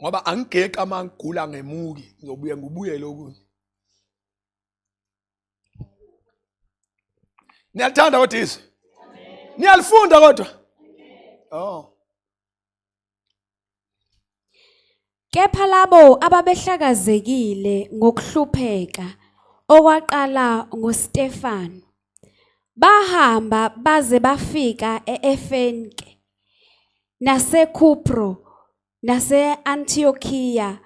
Ngoba angigeka amangula ngemuki ngizobuye ngibuyele okunye. Niyathanda kodwa izwi? Niyalifunda kodwa? Oh. Kepha labo ababehlakazekile ngokuhlupheka okwaqala ngoStefano bahamba baze bafika eEfenike naseKupro nase-Antiochiya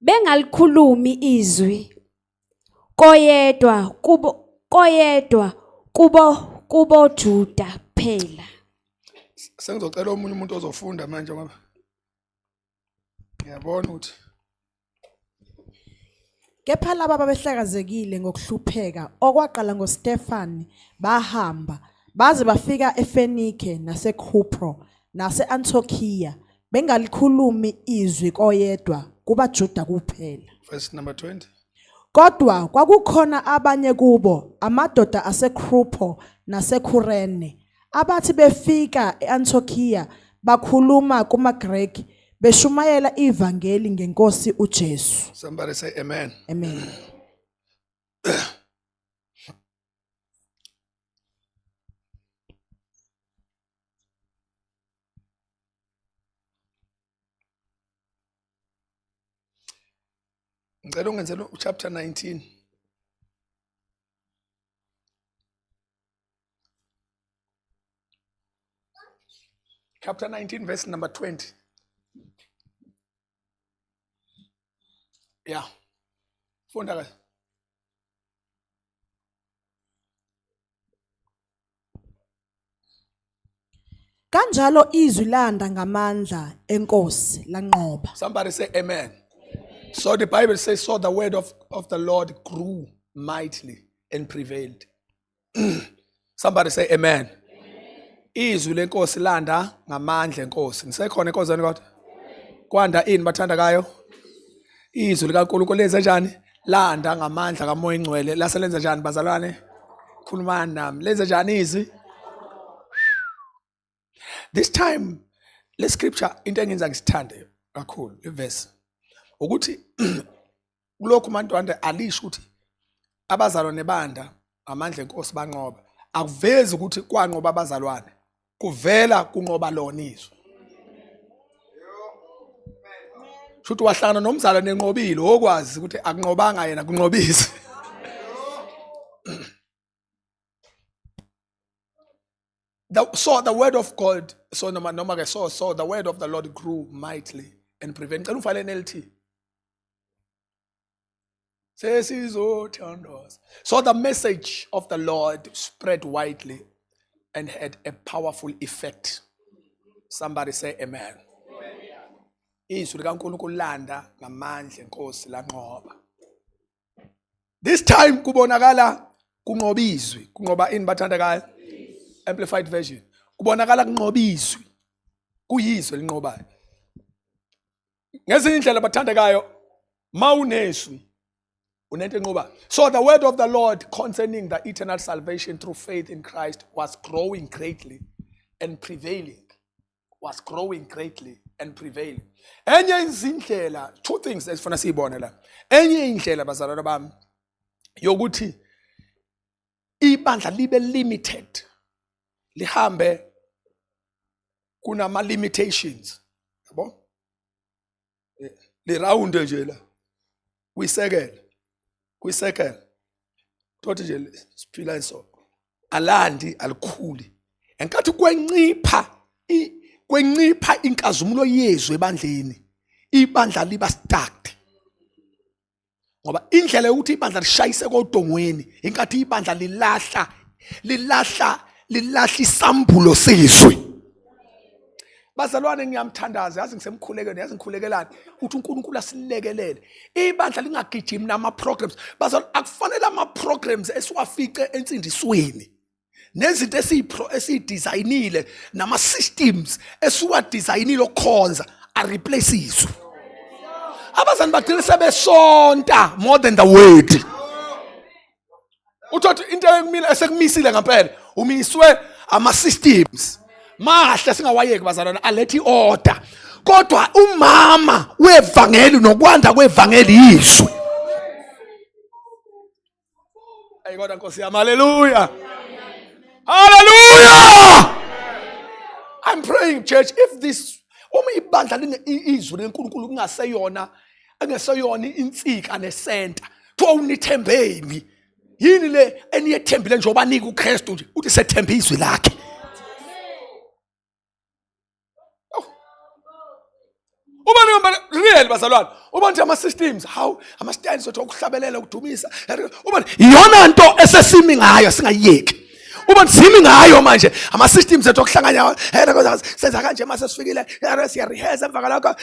bengalikhulumi izwi koyedwa kubo Juda kuphela. Sengizocela omunye umuntu ozofunda manje ngoba ngiyabona ukuthi Kepha laba ababehlakazekile ngokuhlupheka okwaqala ngoStefano bahamba baze bafika eFenike naseKupro nase-Antiochiya bengalikhulumi izwi koyedwa kubaJuda kuphela. verse number 20. Kodwa kwakukhona abanye kubo amadoda aseKupro naseKurene abathi befika eAntiochiya bakhuluma kumaGreki beshumayela ivangeli ngenkosi uJesu. Somebody say amen. Amen. Ngicela ungenzele chapter 19. Chapter 19 verse number 20. Yeah. Funda ke. Kanjalo izwi landa ngamandla enkosi lanqoba. Somebody say amen. So the Bible says, so the word of the Lord grew mightily and prevailed. Somebody say amen. Izwi lenkosi landa ngamandla enkosi. Nisekhona enkozeni kodwa? Kwanda ini bathandakayo? Izwi likaNkulunkulu lenza njani? Landa ngamandla kaMoya Engcwele. Laselenza njani bazalwane? Khulumani nami. Lenza njani izwi? This time, le scripture into engenza ngisithande kakhulu iverse. Ukuthi kulokhu mantwande alisho ukuthi abazalwane banda ngamandla enkosi banqoba. Akuvezi ukuthi kwanqoba abazalwane. Kuvela kunqoba lona izwi. Shuthi wahlangana nomzalwane enqobile okwazi ukuthi akunqobanga yena kunqobise. So the word of God, so the word of the Lord grew mightily and prevailed. Ngicela ufale NLT. So the message of the Lord spread widely and had a powerful effect. Somebody say amen. Izwi likaNkulunkulu landa ngamandla enkosi lanqoba. This time kubonakala kunqoba izwi, kunqoba ini bathandakayo? Amplified version. Kubonakala kunqoba izwi. Kuyizwi linqobayo. Ngezinye indlela bathandakayo Mawuneswi unento enqoba. So the word of the Lord concerning the eternal salvation through faith in Christ was growing greatly and prevailing. Was growing greatly and prevailing. Enye izindlela, two things esifuna siyibone la. Enye indlela bazalwane bami yokuthi ibandla libe limited. Lihambe kunama limitations. Yabo? Le round nje la. Kwisekela. Thothi nje siphila iso. Alandi alikhuli. Enkathi kwencipha inkazumulo yezwe ebandleni. Ibandla liba stuck. Ngoba indlela yokuthi ibandla lishayise kodongweni, inkathi ibandla lilahla isambulo sezwe. Bazalwane ngiyamthandaza, yazi ngisemkhulekweni, yazi ngikhulekelani ukuthi uNkulunkulu asilekelele. Ibandla lingagijimi nama programs. Bazalwane akufanele ama programs esiwafice ensindisweni. Nezinto esiyidesignile nama systems esiwadesignile okhonza a replace izwe. Abazali bagcina sebesonta more than the word. Uthothi into esekumisile ngempela umiswe ama systems. Mahle singawayeki bazalwane alethi order. Kodwa umama wevangeli nokwanda kwevangeli izwe. Ayikodwa Nkosi yami, hallelujah. Hallelujah. I'm praying church, if this uma ibandla izwi leNkulunkulu kungaseyona insika nesenta to unithembeni yini le eniyethembile njengoba nika uKristu nje uthi sethemba izwi lakhe. Uma real bazalwane uma nje ama systems how ama stands okuhlabelela ukudumisa uma iyona nto esesimi ngayo singayiyeki. Uma simi ngayo manje ama systems ethu okuhlanganya senza kanje mase sifikile siya rehearse emva kalokho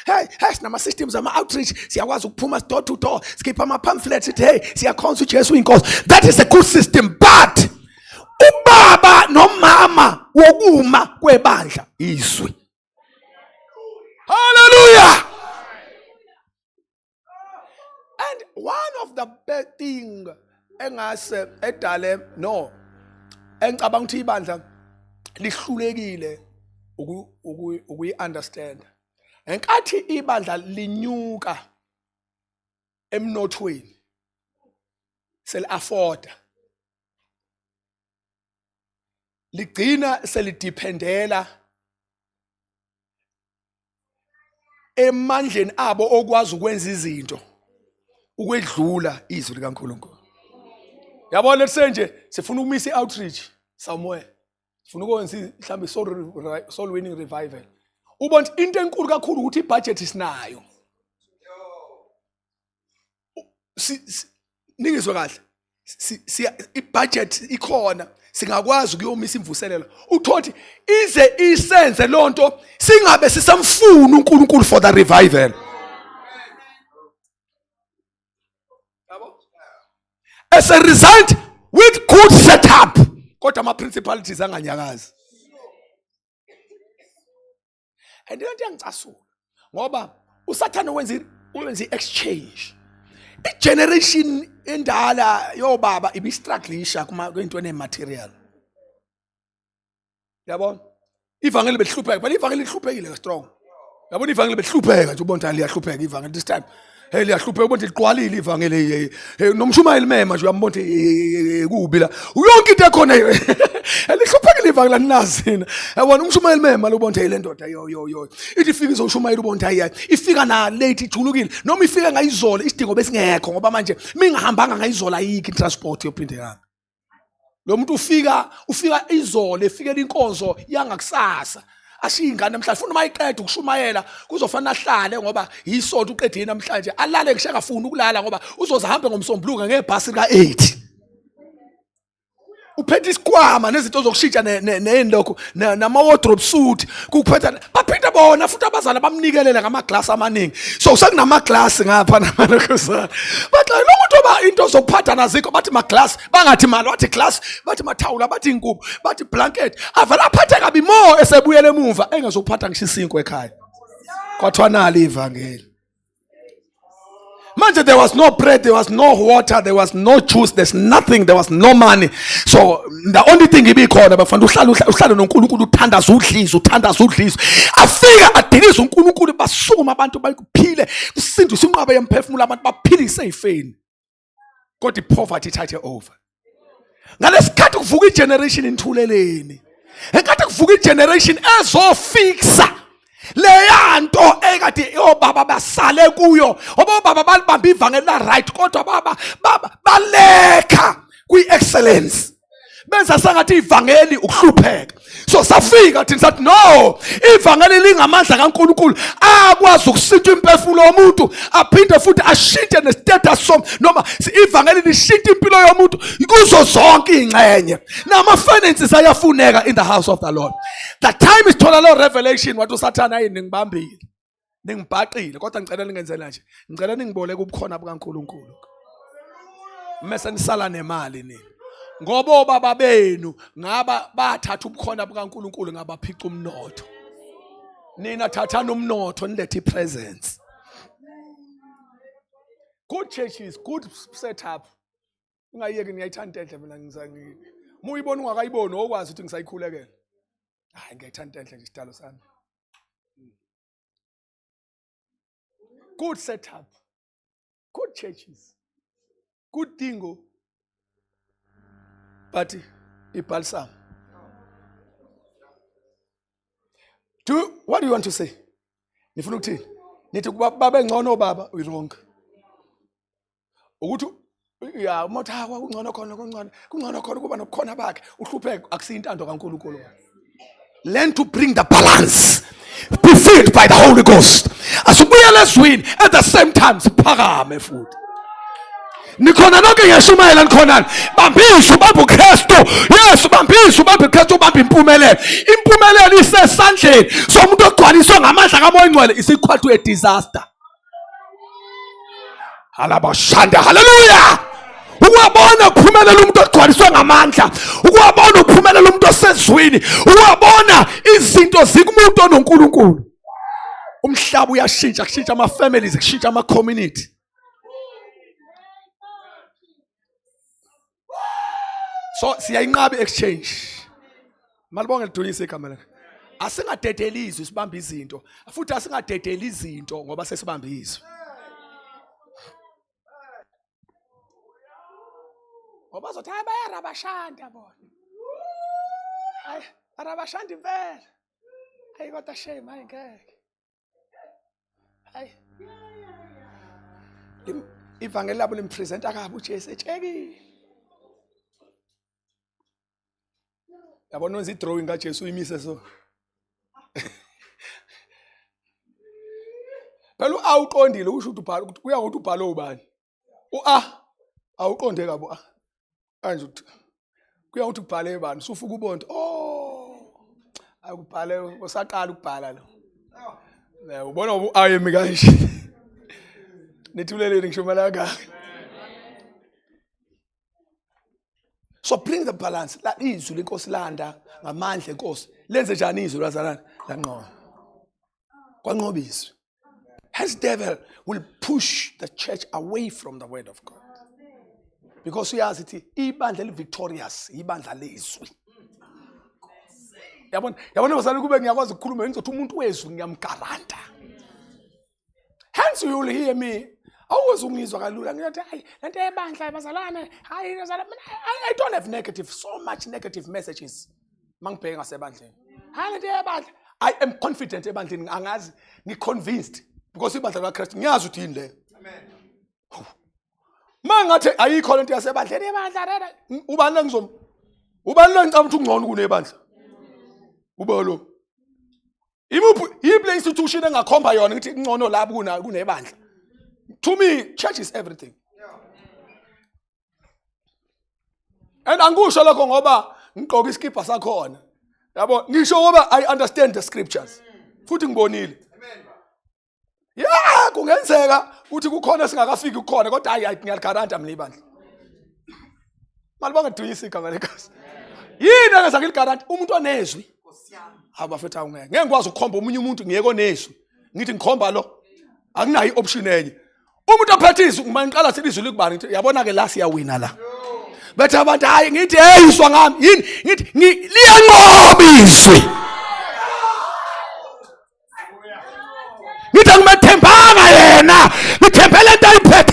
hey sinama systems ama outreach siyakwazi ukuphuma door to door skip ama pamphlets hey siyakhonza uJesu inkosi. That is a good system, but ubaba nomama wokuma kwebandla izwi. Hallelujah. And one of the bad thing engase edale no engicabanga ukuthi ibandla lihlulekile ukuyi understand. Enkathi ibandla linyuka emnothweni sel afford ligcina selidependela emandleni abo okwazi ukwenza izinto ukwedlula izwi likaNkulunkulu. Yabona lesenje sifuna ukumisa i-outreach somewhere. Sifuna ukwenza mhlambe soul winning revival. Ubona into enkulu kakhulu ukuthi ibudget isinayo. Ningizwe kahle. Ibudget ikhona singakwazi ukuyomisa imvuselelo. Uthothi ize isenze lonto singabe sisamfuna uNkulunkulu for the revival. As a result, with good setup, kodwa ama principalities anganyakazi. And into engicasula ngoba uSathane wenza exchange. I-generation endala yobaba ibistrugglisha kwento ene-material. Yabona? Ivangeli belihlupheka, but ivangeli lihluphekile strong. Yabona ivangeli belihlupheka nje ubona ukuthi liyahlupheka ivangeli this time. Hey liyahlupheka ubona ukuthi liqwalile ivangeli nomshumayeli mema nje uyambona ukuthi kubi la. Yonke into ekhona elihluphekile ivangeli ninazina. Yabona umshumayeli mema lo ubona ukuthi le ndoda yo. Ithi ifika izoshumayela ubona ukuthi ifika na late ijulukile noma ifika ngayizola isidingo besingekho ngoba manje mingahambanga ngayizola yiki transport yophindekanga. Lo muntu ufika izolo efikela inkonzo yangakusasa ashiya ingane namhlanje ufuna mayiqeda ukushumayela kuzofana ahlale ngoba yisonto uqedile namhlanje alale ngisho engafuni ukulala ngoba uzoza hambe ngomsombuluka ngebhasi ka8 uphethe isikwama nezinto zokushintsha nendokho nama wardrobe suit kuphetha baphinda bona futhi abazali bamnikelele ngama glass amaningi so usekunama glass ngapha namalokuzana bathi lo muntu oba into zokuphatha nazikho bathi ma glass bangathi mali wathi glass bathi mathawula bathi inkubo bathi blanket avela aphathe kabi more esebuyele emuva engezokuphatha ngisho isinkwe ekhaya kwathwa nali ivangeli Manje, there was no bread, there was no water, there was no juice, there's nothing, there was no money. So the only thing ibikhona bafana uhlala noNkulunkulu uthandaza udlizo. Afika adilize uNkulunkulu basukuma abantu bayiphile kusindiswe inqaba yemphefumulo abantu baphilise ey'feni. Kodwa ipoverty ithathe over. Ngalesikhathi kuvuka igeneration inthuleleni. Enkathi kuvuka igeneration ezofixa leya nto ekade obaba basale kuyo, obaba balibamba ivangeli la right kodwa baba balekha kwi-excellence. Benza sangathi ivangeli ukuhlupheka. So safika thina sathi no, ivangeli lingamandla kaNkulunkulu akwazi ukusinta imphefumulo yomuntu aphinde futhi ashinte nestatus noma ivangeli lishinta impilo yomuntu kuzo zonke ingxenye. Nama-finances ayafuneka in the house of the Lord. The time is thola lo revelation wathi uSathane yini ngibambile. Ningibhaqile kodwa ngicela ningenzela nje. Ngicela ningiboleke ubukhona bukaNkulunkulu. Mase nisala nemali nini. Ngoba obaba benu ngaba bathatha ubukhona bukaNkulunkulu ngabaphica umnotho. Nina thathana umnotho nilethe ipresence. Good churches, good setup. Ungayeki ngiyayithanda enhle mina ngizangi. Muyibona ungakayiboni okwazi ukuthi ngisayikhulekela. Hayi ngiyayithanda enhle nje isitalo sami. Good setup. Good churches. Good dingo. But balsam. What do you want to say? Nifuna ukuthini? Nithi babe ngcono baba, we wrong. Ukuthi ya motha kungcono khona kungcono khona kuba nobukhona bakhe uhlupheka akusiyintando kaNkulunkulu. Learn to bring the balance. Be filled by the Holy Ghost. Asubuyele ezwini at the same time siphakame futhi. Nikhona nonke ngeshumayela nikhonana bambisa ubamba uKristu. Yes, bambisa ubamba uKristu ubamba impumelelo. Impumelelo isesandleni somuntu ogcwaliswe ngamandla kaMoya Ngcwele isikhwathu a disaster. Halabashanda, hallelujah. Ukwabona ukuphumelela umuntu ogcwaliswe ngamandla, ukwabona ukuphumelela umuntu osezwini, ukwabona izinto zikumuntu onoNkulunkulu. Umhlaba uyashintsha, kushintsha ama families, kushintsha ama community. So siyayinqaba exchange. Malibonge liduyise igama lakhe. Asingadedeli izwi sibambe izinto, futhi asingadedeli izinto ngoba sesibambe izwi. Ngoba zothi hayi bayarabashanda bona. Hayi arabashanda impela. Hayi kodwa shame hayi ngeke. Hayi. Ivangeli labo limpresenta kabi uJesu etshekile. Yabona nzi drawing kaJesu uyimise so. Phela awuqondile usho ukuthi ubhala ukuthi kuya ngokuthi ubhalo ubani. Awuqonde kabo kanje ukuthi kuya ngokuthi ubhale ebani sufuka ubonto. Akubhale usaqala ukubhala lo. Ubona ayemi kanje. Nithuleleni ngisho malaka. So bring the balance. La izwi lenkosi landa ngamandla enkosi. Lenze njani izwi lazalana? Lanqoba. Kwanqoba izwi. Hence devil will push the church away from the word of God. Because uyazi ukuthi ibandla victorious, ibandla lezwi. Yabona bazali kube ngiyakwazi ukukhuluma ngizothi umuntu wezwi ngiyamgaranta. Hence you will hear me. Always ungizwa kalula ngiyathi hayi lento ebandla bazalana hayi bazalana I don't have so much negative messages mangibheka ngasebandleni. Hayi lento ebandla I am confident ebandleni angazi ngiconvinced because ibandla laKristu ngiyazi ukuthi yini le. Amen. Mangathi ayikho lento yasebandleni ebandla ubani ubani lo ngicabanga ukuthi ungcono kunebandla. Ube lo. Yiple institution engakhomba yona ngithi ngcono lapho kunebandla. To me, church is everything. And angusho lokho ngoba ngigqoka iskipa sakhona. Yabo, ngisho ngoba I understand the scriptures. Futhi ngibonile. Amen. Yeah, kungenzeka ukuthi kukhona singakafiki kukhona kodwa hayi ngiyaligaranta mina ibandla. Malibonga duyisa igama lekhasi. Yini akeza ngiligaranta umuntu onezwi. Abafethu ngeke ngikwazi ukukhomba omunye umuntu ngiyeke onezwi. Ngithi ngikhomba lo. Akunayo option enye. Umuntu ophethe izwi ngiqala sithi izwi likubani yabona ke la siyawina la. Bethe abantu hayi ngithi hey iswa ngami yini ngithi liyanqoba izwi. Ngithi ngimethembanga yena ngithembele into ayiphethe